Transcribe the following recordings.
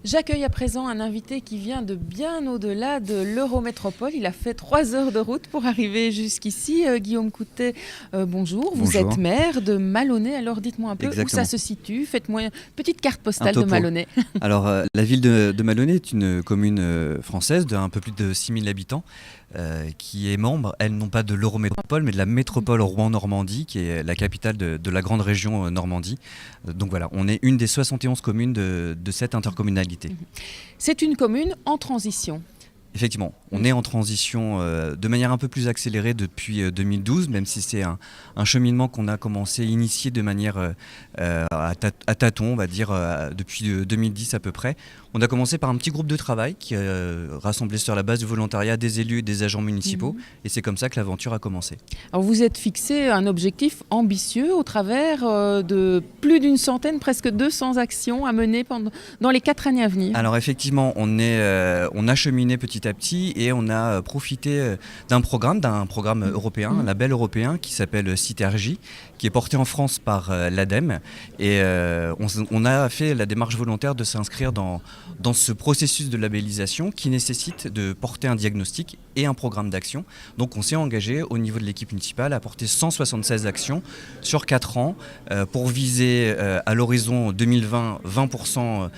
J'accueille à présent un invité qui vient de bien au-delà de l'Eurométropole. Il a fait 3 heures de route pour arriver jusqu'ici. Guillaume Coutet, bonjour. Vous Bonjour. êtes maire de Malonnet. Alors dites-moi un peu Exactement. où ça se situe. Faites-moi une petite carte postale de topo. Malonnet. Alors, la ville de Malonnet est une commune française d'un peu plus de 6000 habitants qui est membre, elle, non pas de l'Eurométropole, mais de la métropole Rouen-Normandie, qui est la capitale de la grande région Normandie. Donc voilà, on est une des 71 communes de cette intercommunalité. C'est une commune en transition. Effectivement, on est en transition de manière un peu plus accélérée depuis 2012, même si c'est un cheminement qu'on a commencé, initié de manière à tâtons, on va dire, depuis 2010 à peu près. On a commencé par un petit groupe de travail qui rassemblait sur la base du volontariat des élus et des agents municipaux, et c'est comme ça que l'aventure a commencé. Alors vous êtes fixé un objectif ambitieux au travers de plus d'une centaine, presque 200 actions à mener dans les 4 années à venir. Alors effectivement, on a cheminé petit à petit et on a profité d'un programme européen, un label européen qui s'appelle Citergie, qui est porté en France par l'ADEME. Et on a fait la démarche volontaire de s'inscrire dans ce processus de labellisation qui nécessite de porter un diagnostic et un programme d'action. Donc on s'est engagé au niveau de l'équipe municipale à porter 176 actions sur 4 ans pour viser à l'horizon 2020 20%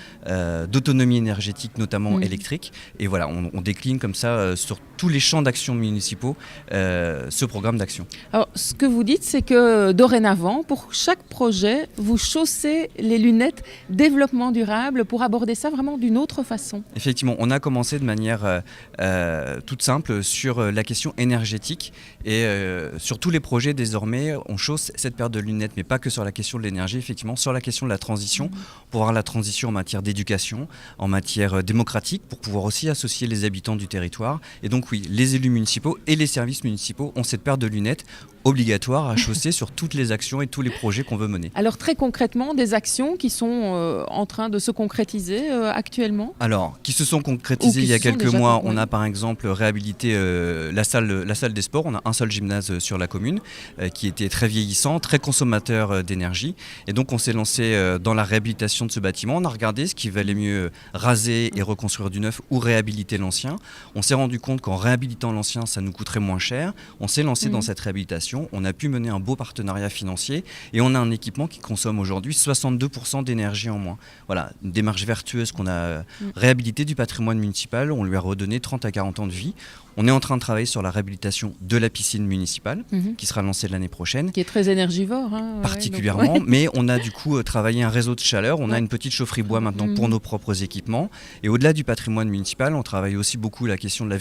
d'autonomie énergétique, notamment électrique. Et voilà, on décline comme ça sur tous les champs d'action municipaux ce programme d'action. Alors ce que vous dites, c'est que dorénavant, pour chaque projet, vous chaussez les lunettes développement durable pour aborder ça vraiment d'une autre façon. Effectivement, on a commencé de manière toute simple sur la question énergétique et sur tous les projets désormais, on chausse cette paire de lunettes, mais pas que sur la question de l'énergie, effectivement, sur la question de la transition, pour voir la transition en matière d'éducation, en matière démocratique, pour pouvoir aussi associer les habitants du territoire. Et donc oui, les élus municipaux et les services municipaux ont cette paire de lunettes obligatoire à chausser sur toutes les actions et tous les projets qu'on veut mener. Alors très concrètement, des actions qui sont en train de se concrétiser actuellement ? Alors, qui se sont concrétisées il y a quelques mois. On oui. a par exemple réhabilité la salle des sports. On a un seul gymnase sur la commune qui était très vieillissant, très consommateur d'énergie. Et donc on s'est lancé dans la réhabilitation de ce bâtiment. On a regardé ce qui valait mieux raser et reconstruire du neuf ou réhabiliter l'ancien. On s'est rendu compte qu'en réhabilitant l'ancien, ça nous coûterait moins cher. On s'est lancé dans cette réhabilitation. On a pu mener un beau partenariat financier et on a un équipement qui consomme aujourd'hui 62% d'énergie en moins. Voilà, une démarche vertueuse qu'on a réhabilité du patrimoine municipal. On lui a redonné 30 à 40 ans de vie. On est en train de travailler sur la réhabilitation de la piscine municipale qui sera lancée l'année prochaine. Qui est très énergivore. Particulièrement, donc, mais on a du coup travaillé un réseau de chaleur. On a une petite chaufferie bois maintenant pour nos propres équipements. Et au-delà du patrimoine municipal, on travaille aussi beaucoup la question de la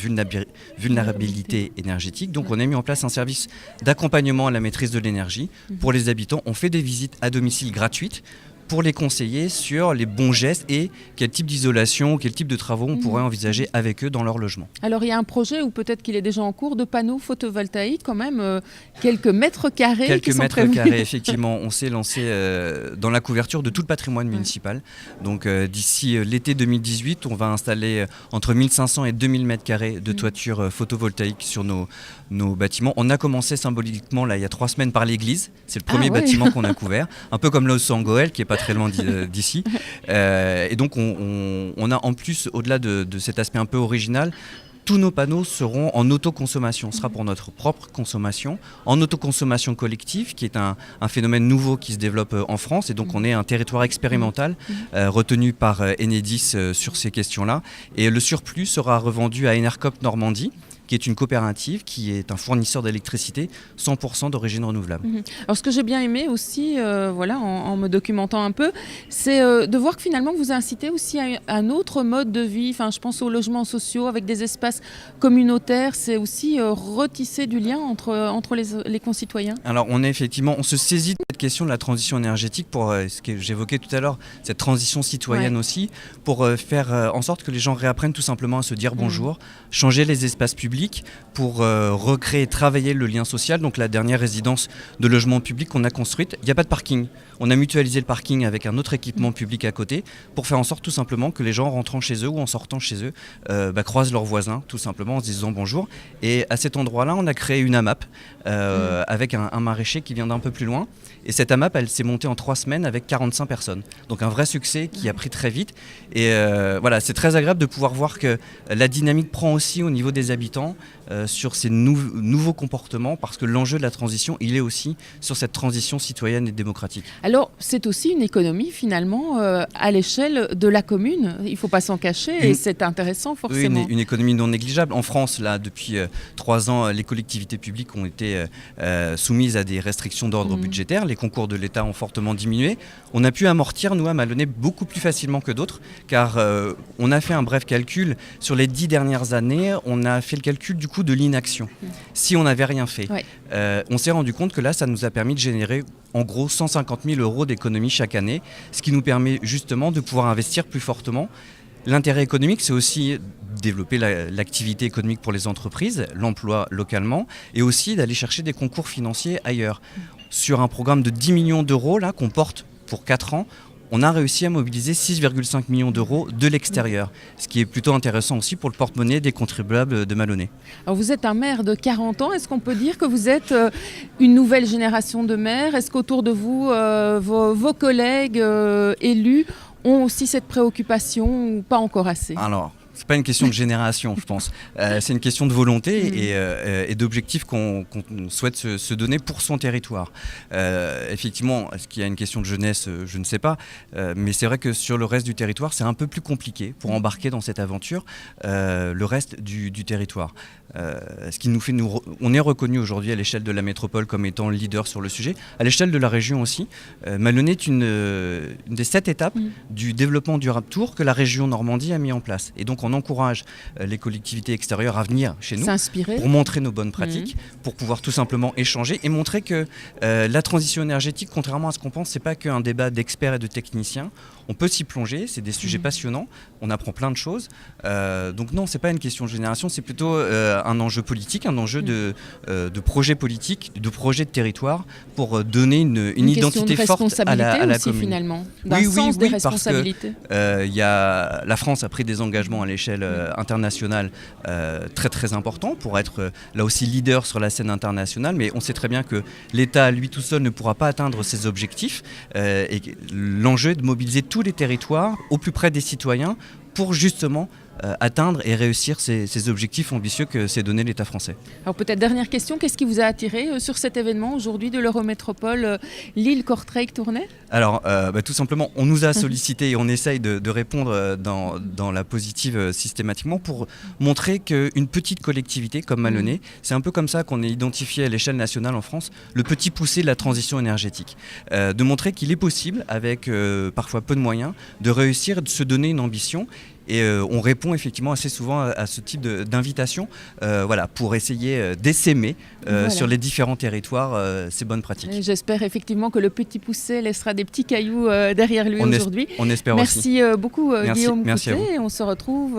vulnérabilité énergétique. Donc on a mis en place un service d'accompagnement à la maîtrise de l'énergie pour les habitants. On fait des visites à domicile gratuites pour les conseiller sur les bons gestes et quel type d'isolation, quel type de travaux on pourrait envisager avec eux dans leur logement. Alors il y a un projet, ou peut-être qu'il est déjà en cours, de panneaux photovoltaïques, quand même quelques mètres carrés. Quelques mètres carrés, effectivement. On s'est lancé dans la couverture de tout le patrimoine municipal. Donc d'ici l'été 2018, on va installer entre 1500 et 2000 mètres carrés de toiture photovoltaïque sur nos bâtiments. On a commencé symboliquement là, il y a 3 semaines par l'église. C'est le premier bâtiment qu'on a couvert. Un peu comme l'Os Goël, qui est pas très loin d'ici. Et donc on a en plus, au-delà de cet aspect un peu original, tous nos panneaux seront en autoconsommation. Ce sera pour notre propre consommation, en autoconsommation collective, qui est un phénomène nouveau qui se développe en France. Et donc on est un territoire expérimental retenu par Enedis sur ces questions-là. Et le surplus sera revendu à Enercop Normandie, qui est une coopérative, qui est un fournisseur d'électricité 100% d'origine renouvelable. Alors ce que j'ai bien aimé aussi, en me documentant un peu, c'est de voir que finalement vous incitez aussi à un autre mode de vie. Enfin, je pense aux logements sociaux avec des espaces communautaires. C'est aussi retisser du lien entre les concitoyens. Alors on se saisit de cette question de la transition énergétique pour ce que j'évoquais tout à l'heure, cette transition citoyenne aussi, pour faire en sorte que les gens réapprennent tout simplement à se dire bonjour, changer les espaces publics public pour recréer et travailler le lien social. Donc la dernière résidence de logement public qu'on a construite, il n'y a pas de parking. On a mutualisé le parking avec un autre équipement public à côté pour faire en sorte tout simplement que les gens rentrant chez eux ou en sortant chez eux croisent leurs voisins tout simplement en se disant bonjour. Et à cet endroit-là, on a créé une AMAP avec un maraîcher qui vient d'un peu plus loin. Et cette AMAP, elle s'est montée en 3 semaines avec 45 personnes. Donc un vrai succès qui a pris très vite. Et voilà, c'est très agréable de pouvoir voir que la dynamique prend aussi au niveau des habitants sur ces nouveaux comportements, parce que l'enjeu de la transition, il est aussi sur cette transition citoyenne et démocratique. Alors, c'est aussi une économie finalement à l'échelle de la commune. Il ne faut pas s'en cacher et c'est intéressant forcément. Oui, une économie non négligeable. En France, là, depuis 3 ans, les collectivités publiques ont été soumises à des restrictions d'ordre budgétaire. Les concours de l'État ont fortement diminué. On a pu amortir, nous, à Malonnet, beaucoup plus facilement que d'autres, car on a fait un bref calcul. Sur les 10 dernières années, on a fait le calcul du coût de l'inaction. Si on n'avait rien fait, on s'est rendu compte que là, ça nous a permis de générer en gros 150 000 € d'économie chaque année, ce qui nous permet justement de pouvoir investir plus fortement. L'intérêt économique, c'est aussi développer l'activité économique pour les entreprises, l'emploi localement, et aussi d'aller chercher des concours financiers ailleurs. Sur un programme de 10 millions d'euros là, qu'on porte pour 4 ans, on a réussi à mobiliser 6,5 millions d'euros de l'extérieur, ce qui est plutôt intéressant aussi pour le porte-monnaie des contribuables de Malonnet. Alors vous êtes un maire de 40 ans, est-ce qu'on peut dire que vous êtes une nouvelle génération de maires? Est-ce qu'autour de vous, vos collègues élus ont aussi cette préoccupation ou pas encore assez? Alors, c'est pas une question de génération, je pense. C'est une question de volonté et d'objectifs qu'on souhaite se donner pour son territoire. Effectivement, est-ce qu'il y a une question de jeunesse? Je ne sais pas. Mais c'est vrai que sur le reste du territoire, c'est un peu plus compliqué pour embarquer dans cette aventure le reste du territoire. Ce qui nous fait, on est reconnu aujourd'hui à l'échelle de la métropole comme étant leader sur le sujet, à l'échelle de la région aussi. Malonnet est une des 7 étapes du développement durable Tour que la région Normandie a mis en place. Et donc on encourage les collectivités extérieures à venir chez nous pour montrer nos bonnes pratiques, pour pouvoir tout simplement échanger et montrer que la transition énergétique, contrairement à ce qu'on pense, c'est pas qu'un débat d'experts et de techniciens. On peut s'y plonger, c'est des sujets passionnants, on apprend plein de choses. Donc non, c'est pas une question de génération, c'est plutôt un enjeu politique, un enjeu de projet politique, de projet de territoire pour donner une identité forte à la aussi, commune. Finalement, d'un sens des responsabilités. Parce que la France a pris des engagements à l'échelle internationale très très importants pour être là aussi leader sur la scène internationale, mais on sait très bien que l'État, lui tout seul, ne pourra pas atteindre ses objectifs. Et l'enjeu est de mobiliser tous les territoires au plus près des citoyens pour justement atteindre et réussir ces objectifs ambitieux que s'est donné l'État français. Alors peut-être dernière question, qu'est-ce qui vous a attiré sur cet événement aujourd'hui de l'Eurométropole Lille-Courtrai-Tournai? Alors tout simplement, on nous a sollicité et on essaye de répondre dans la positive systématiquement pour montrer qu'une petite collectivité comme Malonnet, c'est un peu comme ça qu'on est identifié à l'échelle nationale en France, le petit poussé de la transition énergétique. De montrer qu'il est possible, avec parfois peu de moyens, de réussir, de se donner une ambition. Et on répond effectivement assez souvent à ce type d'invitation pour essayer d'essaimer sur les différents territoires ces bonnes pratiques. J'espère effectivement que le petit poussé laissera des petits cailloux derrière lui aujourd'hui. On espère aussi. Merci beaucoup Guillaume Merci Coutet. Et on se retrouve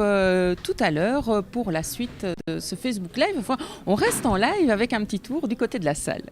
tout à l'heure pour la suite de ce Facebook Live. Enfin, on reste en live avec un petit tour du côté de la salle.